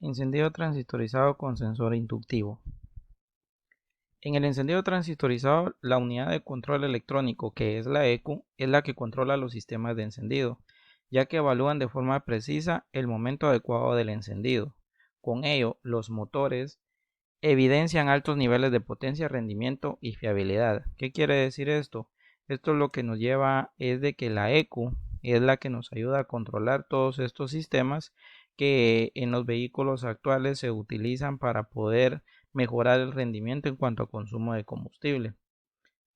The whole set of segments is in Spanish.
Encendido transistorizado con sensor inductivo. En el encendido transistorizado, la unidad de control electrónico, que es la ECU, es la que controla los sistemas de encendido, ya que evalúan de forma precisa el momento adecuado del encendido. Con ello, los motores evidencian altos niveles de potencia, rendimiento y fiabilidad. ¿Qué quiere decir esto? Esto lo que nos lleva es de que la ECU es la que nos ayuda a controlar todos estos sistemas que en los vehículos actuales se utilizan para poder mejorar el rendimiento en cuanto a consumo de combustible.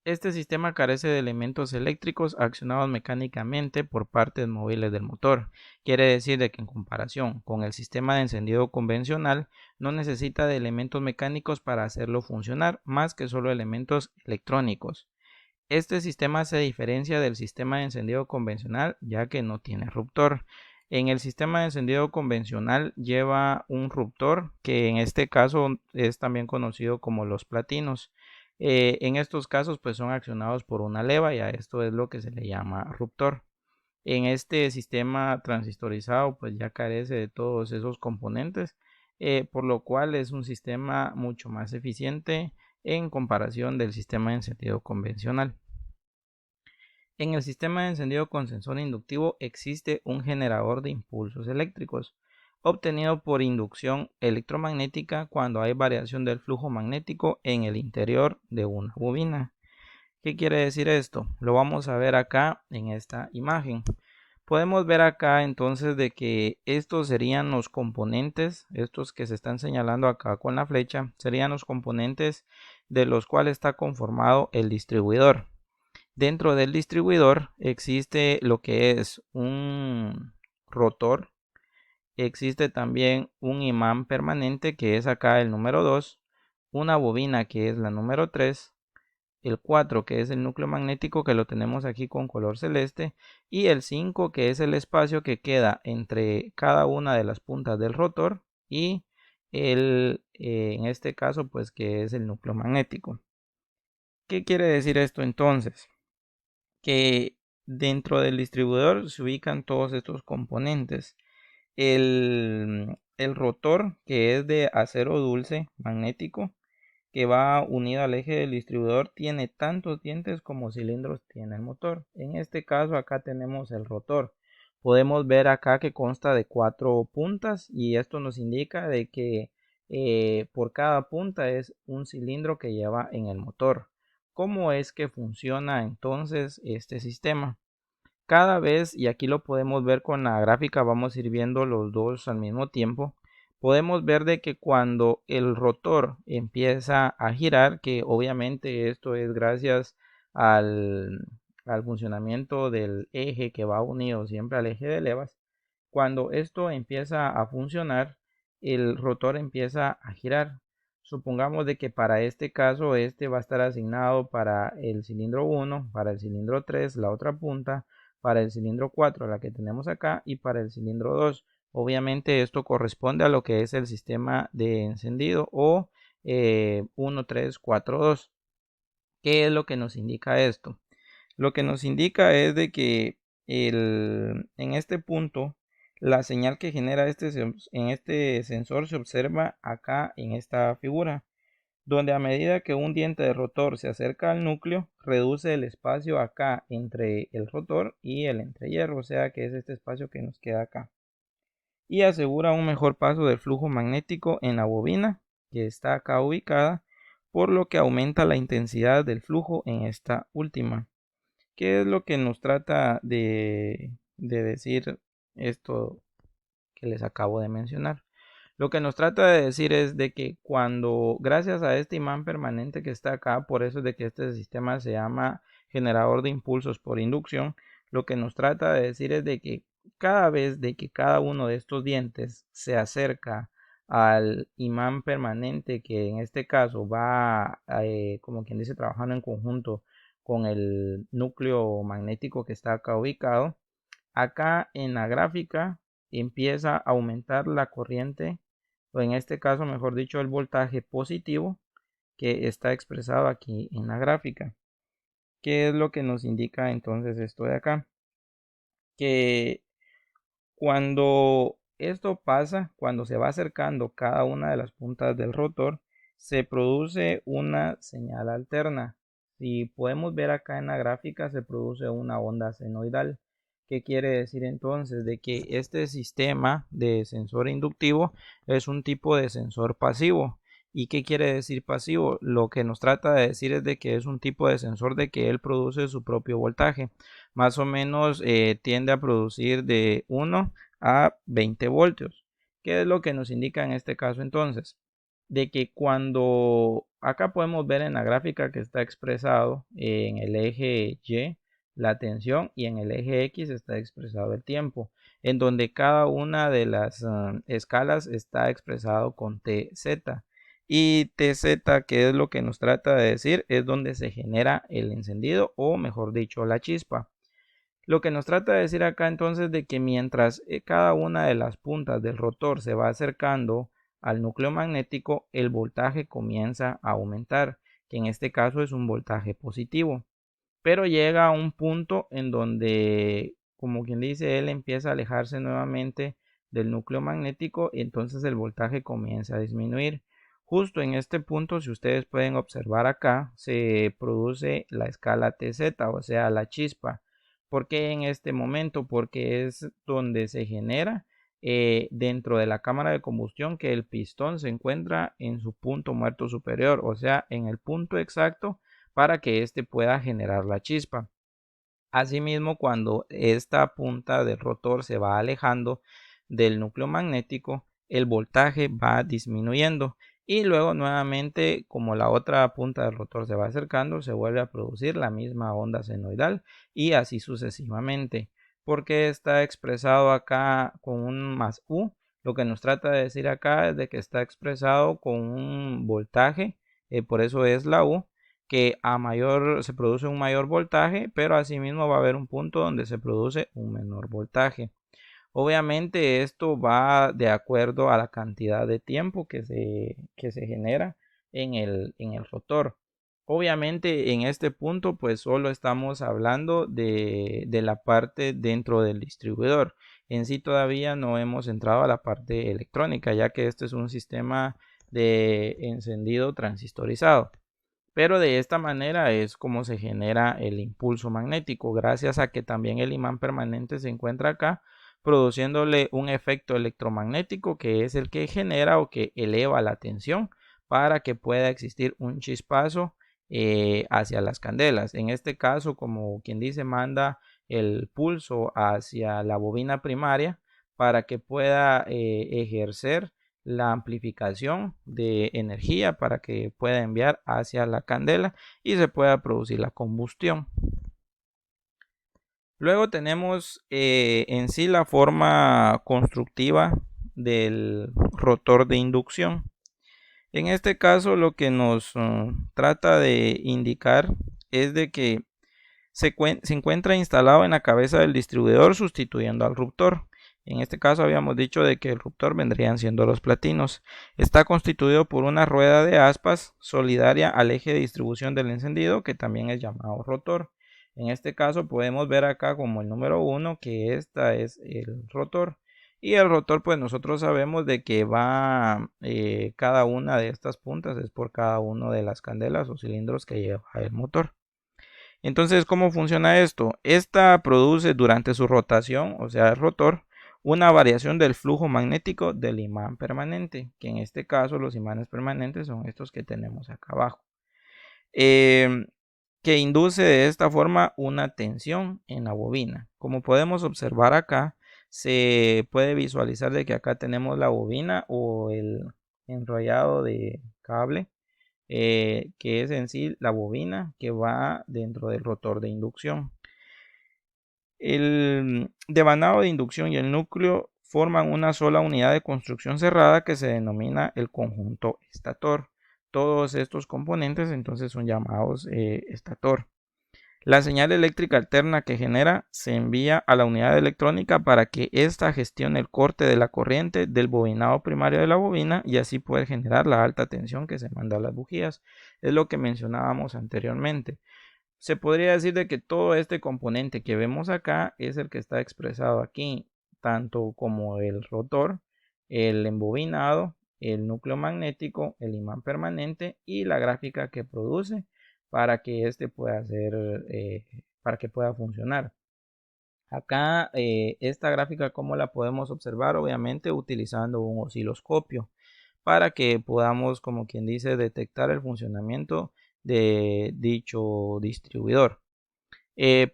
Este sistema carece de elementos eléctricos accionados mecánicamente por partes móviles del motor. Quiere decir de que en comparación con el sistema de encendido convencional, no necesita de elementos mecánicos para hacerlo funcionar, más que solo elementos electrónicos. Este sistema se diferencia del sistema de encendido convencional ya que no tiene ruptor. En el sistema de encendido convencional lleva un ruptor que en este caso es también conocido como los platinos. En estos casos pues son accionados por una leva y a esto es lo que se le llama ruptor. En este sistema transistorizado pues ya carece de todos esos componentes, por lo cual es un sistema mucho más eficiente en comparación del sistema de encendido convencional. En el sistema de encendido con sensor inductivo existe un generador de impulsos eléctricos, obtenido por inducción electromagnética cuando hay variación del flujo magnético en el interior de una bobina. ¿Qué quiere decir esto? Lo vamos a ver acá en esta imagen. Podemos ver acá entonces de que estos serían los componentes, estos que se están señalando acá con la flecha, serían los componentes de los cuales está conformado el distribuidor. Dentro del distribuidor existe lo que es un rotor, existe también un imán permanente que es acá el número 2, una bobina que es la número 3, el 4 que es el núcleo magnético que lo tenemos aquí con color celeste y el 5 que es el espacio que queda entre cada una de las puntas del rotor y en este caso pues que es el núcleo magnético. ¿Qué quiere decir esto entonces? Que dentro del distribuidor se ubican todos estos componentes. El rotor que es de acero dulce magnético que va unido al eje del distribuidor tiene tantos dientes como cilindros tiene el motor. En este caso acá tenemos el rotor. Podemos ver acá que consta de 4 puntas y esto nos indica de que por cada punta es un cilindro que lleva en el motor. ¿Cómo es que funciona entonces este sistema? Cada vez, y aquí lo podemos ver con la gráfica, vamos a ir viendo los dos al mismo tiempo. Podemos ver de que cuando el rotor empieza a girar, que obviamente esto es gracias al, al funcionamiento del eje que va unido siempre al eje de levas, cuando esto empieza a funcionar, el rotor empieza a girar. Supongamos de que para este caso este va a estar asignado para el cilindro 1, para el cilindro 3, la otra punta, para el cilindro 4, la que tenemos acá, y para el cilindro 2. Obviamente esto corresponde a lo que es el sistema de encendido o 1, 3, 4, 2. ¿Qué es lo que nos indica esto? Lo que nos indica es de que en este punto la señal que genera en este sensor se observa acá en esta figura, donde a medida que un diente de rotor se acerca al núcleo, reduce el espacio acá entre el rotor y el entrehierro, o sea que es este espacio que nos queda acá, y asegura un mejor paso del flujo magnético en la bobina que está acá ubicada, por lo que aumenta la intensidad del flujo en esta última. ¿Qué es lo que nos trata de decir esto que les acabo de mencionar? Lo que nos trata de decir es de que cuando, gracias a este imán permanente que está acá, por eso es de que este sistema se llama generador de impulsos por inducción, lo que nos trata de decir es de que cada vez de que cada uno de estos dientes se acerca al imán permanente, que en este caso va, como quien dice, trabajando en conjunto con el núcleo magnético que está acá ubicado, acá en la gráfica empieza a aumentar la corriente, o en este caso, mejor dicho, el voltaje positivo que está expresado aquí en la gráfica. ¿Qué es lo que nos indica entonces esto de acá? Que cuando Esto pasa cuando se va acercando cada una de las puntas del rotor, se produce una señal alterna. Si podemos ver acá en la gráfica, se produce una onda senoidal. ¿Qué quiere decir entonces? De que este sistema de sensor inductivo es un tipo de sensor pasivo. ¿Y qué quiere decir pasivo? Lo que nos trata de decir es de que es un tipo de sensor de que él produce su propio voltaje. Más o menos tiende a producir de 1 a 20 voltios. ¿Qué es lo que nos indica en este caso entonces? De que cuando acá podemos ver en la gráfica que está expresado en el eje Y la tensión y en el eje X está expresado el tiempo, en donde cada una de las escalas está expresado con TZ. Y TZ, que es lo que nos trata de decir, es donde se genera el encendido o mejor dicho la chispa. Lo que nos trata de decir acá entonces de que mientras cada una de las puntas del rotor se va acercando al núcleo magnético, el voltaje comienza a aumentar, que en este caso es un voltaje positivo. Pero llega a un punto en donde, como quien dice, él empieza a alejarse nuevamente del núcleo magnético y entonces el voltaje comienza a disminuir. Justo en este punto, si ustedes pueden observar acá, se produce la escala TZ, o sea, la chispa. ¿Por qué en este momento? Porque es donde se genera dentro de la cámara de combustión que el pistón se encuentra en su punto muerto superior, o sea, en el punto exacto para que éste pueda generar la chispa. Asimismo, cuando esta punta del rotor se va alejando del núcleo magnético, el voltaje va disminuyendo y luego nuevamente, como la otra punta del rotor se va acercando, se vuelve a producir la misma onda senoidal y así sucesivamente. Porque está expresado acá con un más U, lo que nos trata de decir acá es de que está expresado con un voltaje, por eso es la U, que a mayor se produce un mayor voltaje, pero asimismo va a haber un punto donde se produce un menor voltaje. Obviamente esto va de acuerdo a la cantidad de tiempo que se genera en el rotor. Obviamente en este punto pues solo estamos hablando de la parte dentro del distribuidor. En sí todavía no hemos entrado a la parte electrónica, ya que este es un sistema de encendido transistorizado. Pero de esta manera es como se genera el impulso magnético, gracias a que también el imán permanente se encuentra acá, produciéndole un efecto electromagnético que es el que genera o que eleva la tensión para que pueda existir un chispazo hacia las candelas. En este caso, como quien dice, manda el pulso hacia la bobina primaria para que pueda ejercer la amplificación de energía para que pueda enviar hacia la candela y se pueda producir la combustión. Luego tenemos en sí la forma constructiva del rotor de inducción. En este caso lo que nos trata de indicar es de que se encuentra instalado en la cabeza del distribuidor sustituyendo al ruptor. En este caso habíamos dicho de que el ruptor vendrían siendo los platinos. Está constituido por una rueda de aspas solidaria al eje de distribución del encendido, que también es llamado rotor. En este caso podemos ver acá como el número 1 que esta es el rotor. Y el rotor pues nosotros sabemos de que va cada una de estas puntas es por cada una de las candelas o cilindros que lleva el motor. Entonces, ¿cómo funciona esto? Esta produce durante su rotación, o sea, el rotor, una variación del flujo magnético del imán permanente, que en este caso los imanes permanentes son estos que tenemos acá abajo, que induce de esta forma una tensión en la bobina. Como podemos observar acá, se puede visualizar de que acá tenemos la bobina o el enrollado de cable que es en sí la bobina que va dentro del rotor de inducción. El devanado de inducción y el núcleo forman una sola unidad de construcción cerrada que se denomina el conjunto estator. Todos estos componentes entonces son llamados estator. La señal eléctrica alterna que genera se envía a la unidad electrónica para que ésta gestione el corte de la corriente del bobinado primario de la bobina y así poder generar la alta tensión que se manda a las bujías. Es lo que mencionábamos anteriormente. Se podría decir de que todo este componente que vemos acá es el que está expresado aquí. tanto como el rotor, el embobinado, el núcleo magnético, el imán permanente y la gráfica que produce para que este pueda para que pueda funcionar. Acá esta gráfica, ¿cómo la podemos observar? Obviamente utilizando un osciloscopio para que podamos, como quien dice, detectar el funcionamiento de dicho distribuidor.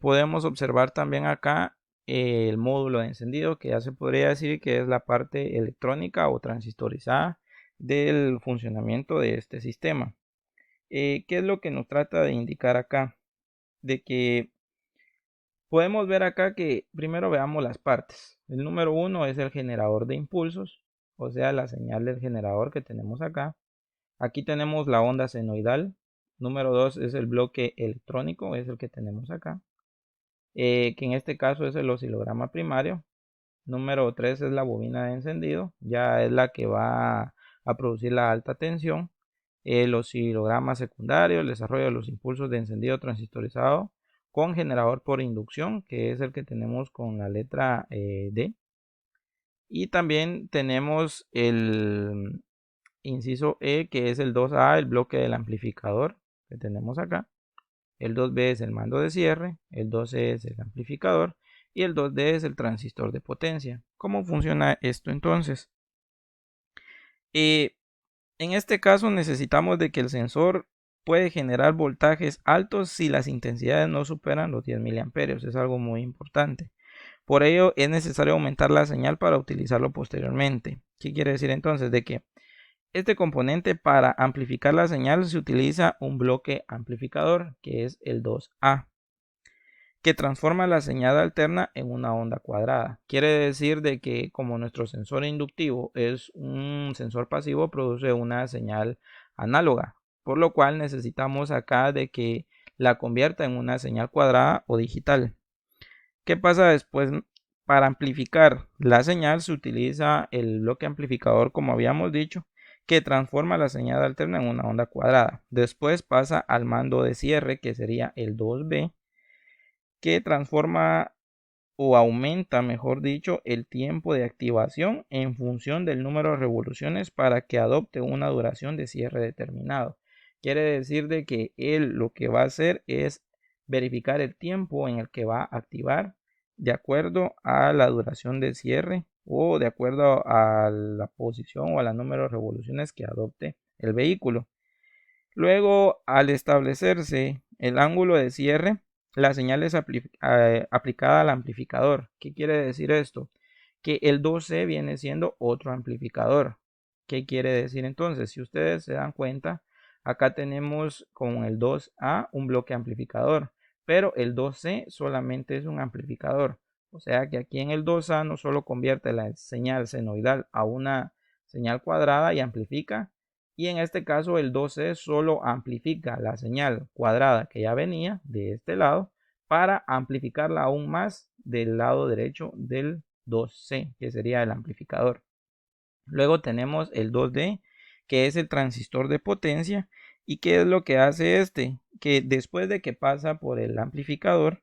Podemos observar también acá el módulo de encendido, que ya se podría decir que es la parte electrónica o transistorizada del funcionamiento de este sistema. ¿Qué es lo que nos trata de indicar acá? De que podemos ver acá que primero veamos las partes. El número 1 es el generador de impulsos, o sea, la señal del generador que tenemos acá. Aquí tenemos la onda senoidal. Número 2 es el bloque electrónico, es el que tenemos acá, que en este caso es el oscilograma primario. Número 3 es la bobina de encendido, ya es la que va a producir la alta tensión. El oscilograma secundario, el desarrollo de los impulsos de encendido transistorizado con generador por inducción, que es el que tenemos con la letra D. Y también tenemos el inciso E, que es el 2A, el bloque del amplificador que tenemos acá. El 2B es el mando de cierre, el 2C es el amplificador y el 2D es el transistor de potencia. ¿Cómo funciona esto entonces? En este caso necesitamos de que el sensor puede generar voltajes altos si las intensidades no superan los 10 miliamperios. Es algo muy importante. Por ello es necesario aumentar la señal para utilizarlo posteriormente. ¿Qué quiere decir entonces? De que este componente para amplificar la señal se utiliza un bloque amplificador que es el 2A, que transforma la señal alterna en una onda cuadrada. Quiere decir de que como nuestro sensor inductivo es un sensor pasivo, produce una señal análoga, por lo cual necesitamos acá de que la convierta en una señal cuadrada o digital. ¿Qué pasa después? Para amplificar la señal se utiliza el bloque amplificador, como habíamos dicho, que transforma la señal alterna en una onda cuadrada. Después pasa al mando de cierre, que sería el 2B, que transforma o aumenta, mejor dicho, el tiempo de activación en función del número de revoluciones para que adopte una duración de cierre determinado. Quiere decir de que él lo que va a hacer es verificar el tiempo en el que va a activar de acuerdo a la duración de cierre o de acuerdo a la posición o a la número de revoluciones que adopte el vehículo. Luego, al establecerse el ángulo de cierre, la señal es aplicada al amplificador. ¿Qué quiere decir esto? Que el 2C viene siendo otro amplificador. ¿Qué quiere decir entonces? Si ustedes se dan cuenta, acá tenemos con el 2A un bloque amplificador, pero el 2C solamente es un amplificador. O sea que aquí en el 2A no solo convierte la señal senoidal a una señal cuadrada y amplifica, y en este caso el 2C solo amplifica la señal cuadrada que ya venía de este lado para amplificarla aún más del lado derecho del 2C, que sería el amplificador. Luego tenemos el 2D, que es el transistor de potencia. ¿Y qué es lo que hace este? Que después de que pasa por el amplificador,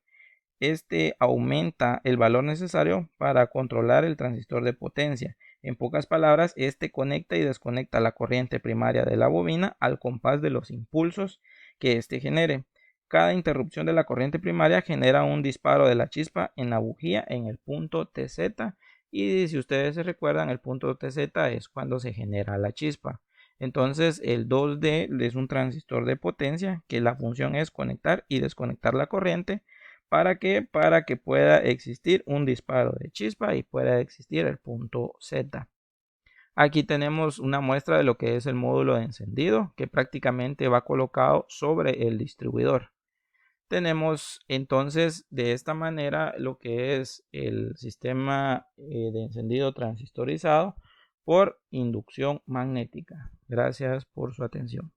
este aumenta el valor necesario para controlar el transistor de potencia. En pocas palabras, este conecta y desconecta la corriente primaria de la bobina al compás de los impulsos que éste genere. Cada interrupción de la corriente primaria genera un disparo de la chispa en la bujía en el punto TZ, y si ustedes se recuerdan, el punto TZ es cuando se genera la chispa. Entonces el 2D es un transistor de potencia que la función es conectar y desconectar la corriente. ¿Para qué? Para que pueda existir un disparo de chispa y pueda existir el punto Z. Aquí tenemos una muestra de lo que es el módulo de encendido, que prácticamente va colocado sobre el distribuidor. Tenemos entonces de esta manera lo que es el sistema de encendido transistorizado por inducción magnética. Gracias por su atención.